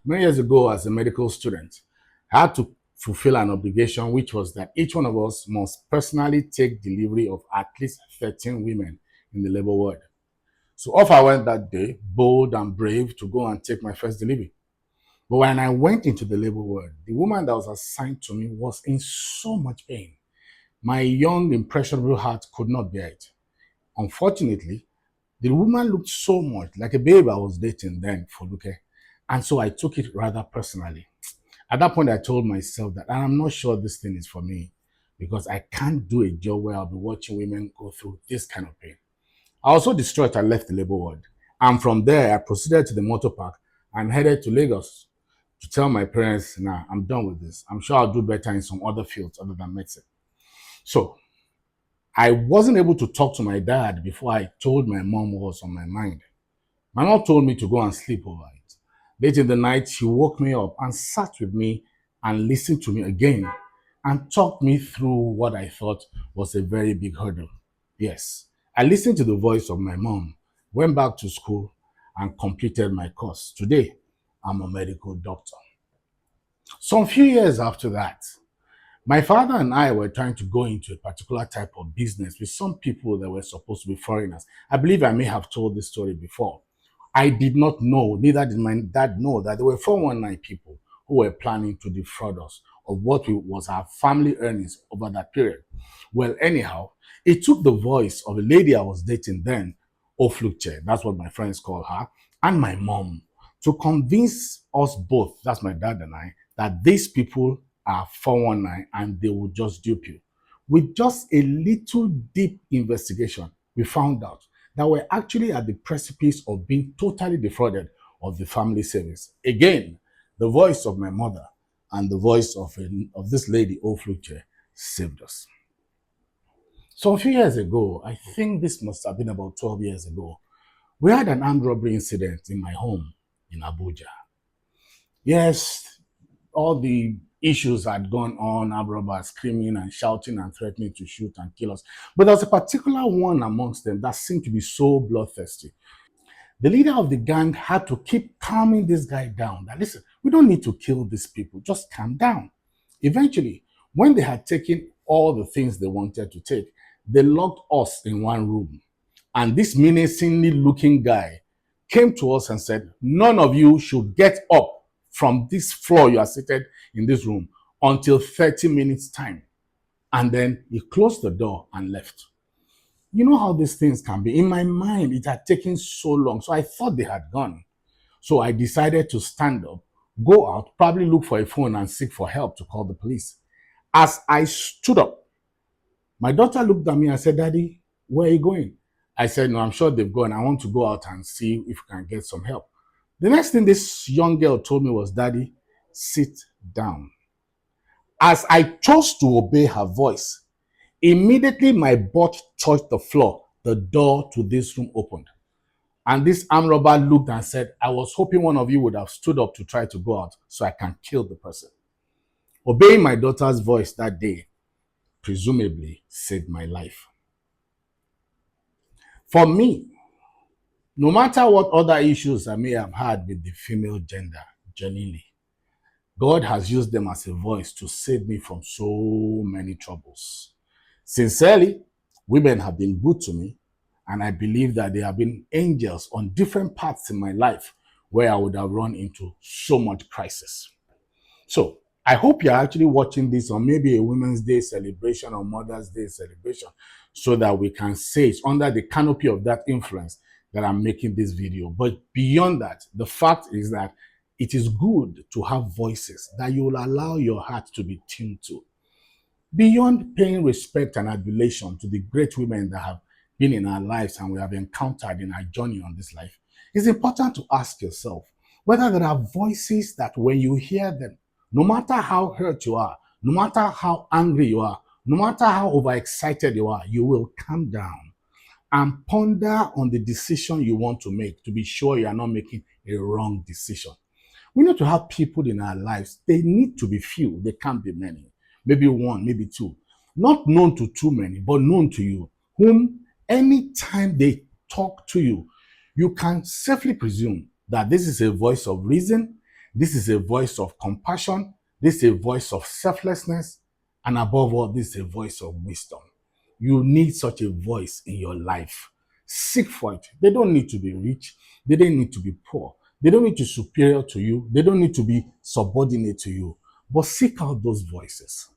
Many years ago, as a medical student, I had to fulfill an obligation, which was that each one of us must personally take delivery of at least 13 women in the labor ward. So off I went that day, bold and brave, to go and take my first delivery. But when I went into the labor ward, the woman that was assigned to me was in so much pain. My young, impressionable heart could not bear it. Unfortunately, the woman looked so much like a babe I was dating then for Luke. And so I took it rather personally. At that point, I told myself that I'm not sure this thing is for me because I can't do a job where I'll be watching women go through this kind of pain. I was so distraught I left the labor ward. And from there, I proceeded to the motor park and headed to Lagos to tell my parents, nah, I'm done with this. I'm sure I'll do better in some other fields other than medicine. So I wasn't able to talk to my dad before I told my mom what was on my mind. My mom told me to go and sleep over it. Late in the night, she woke me up and sat with me and listened to me again and talked me through what I thought was a very big hurdle. Yes, I listened to the voice of my mom, went back to school, and completed my course. Today, I'm a medical doctor. Some few years after that, my father and I were trying to go into a particular type of business with some people that were supposed to be foreigners. I believe I may have told this story before. I did not know, neither did my dad know, that there were 419 people who were planning to defraud us of what was our family earnings over that period. Well, anyhow, it took the voice of a lady I was dating then, Oflukche, that's what my friends call her, and my mom to convince us both, that's my dad and I, that these people are 419 and they will just dupe you. With just a little deep investigation, we found out that we're actually at the precipice of being totally defrauded of the family savings. Again, the voice of my mother and the voice of this lady, Ofluche, saved us. So a few years ago, I think this must have been about 12 years ago, we had an armed robbery incident in my home in Abuja. Yes, all the issues had gone on, armed robbers screaming and shouting and threatening to shoot and kill us. But there was a particular one amongst them that seemed to be so bloodthirsty. The leader of the gang had to keep calming this guy down. That listen, we don't need to kill these people, just calm down. Eventually, when they had taken all the things they wanted to take, they locked us in one room. And this menacingly looking guy came to us and said, none of you should get up from this floor you are seated in this room until 30 minutes time. And then he closed the door and left. You know how these things can be. In my mind, it had taken so long. So I thought they had gone. So I decided to stand up, go out, probably look for a phone and seek for help to call the police. As I stood up, my daughter looked at me and said, Daddy, where are you going? I said, no, I'm sure they've gone. I want to go out and see if we can get some help. The next thing this young girl told me was, Daddy, sit down. As I chose to obey her voice, immediately my butt touched the floor. The door to this room opened. And this armed robber looked and said, I was hoping one of you would have stood up to try to go out so I can kill the person. Obeying my daughter's voice that day presumably saved my life. For me, no matter what other issues I may have had with the female gender, genuinely, God has used them as a voice to save me from so many troubles. Sincerely, women have been good to me, and I believe that they have been angels on different paths in my life where I would have run into so much crisis. So I hope you're actually watching this on maybe a Women's Day celebration or Mother's Day celebration so that we can say it's under the canopy of that influence that I'm making this video. But beyond that, the fact is that it is good to have voices that you will allow your heart to be tuned to. Beyond paying respect and adulation to the great women that have been in our lives and we have encountered in our journey on this life, it's important to ask yourself whether there are voices that when you hear them, no matter how hurt you are, no matter how angry you are, no matter how overexcited you are, you will calm down and ponder on the decision you want to make to be sure you are not making a wrong decision. We need to have people in our lives. They need to be few. They can't be many. Maybe one, maybe two. Not known to too many, but known to you, whom anytime they talk to you, you can safely presume that this is a voice of reason, This is a voice of compassion. This is a voice of selflessness. And above all, this is a voice of wisdom. You need such a voice in your life. Seek for it. They don't need to be rich. They don't need to be poor. They don't need to be superior to you. They don't need to be subordinate to you. But seek out those voices.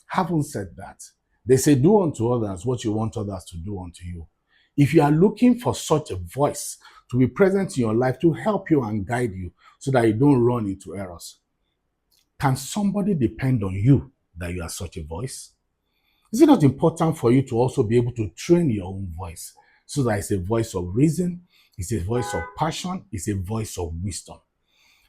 Having said that, they say, do unto others what you want others to do unto you. If you are looking for such a voice to be present in your life to help you and guide you so that you don't run into errors, can somebody depend on you that you are such a voice? Is it not important for you to also be able to train your own voice so that it's a voice of reason, it's a voice of passion, it's a voice of wisdom?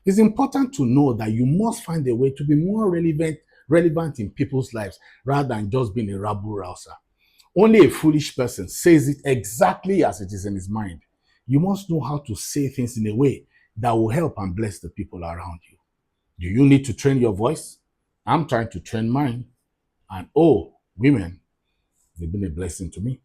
It's important to know that you must find a way to be more relevant in people's lives rather than just being a rabble rouser. Only a foolish person says it exactly as it is in his mind. You must know how to say things in a way that will help and bless the people around you. Do you need to train your voice? I'm trying to train mine. And oh, women, they've been a blessing to me.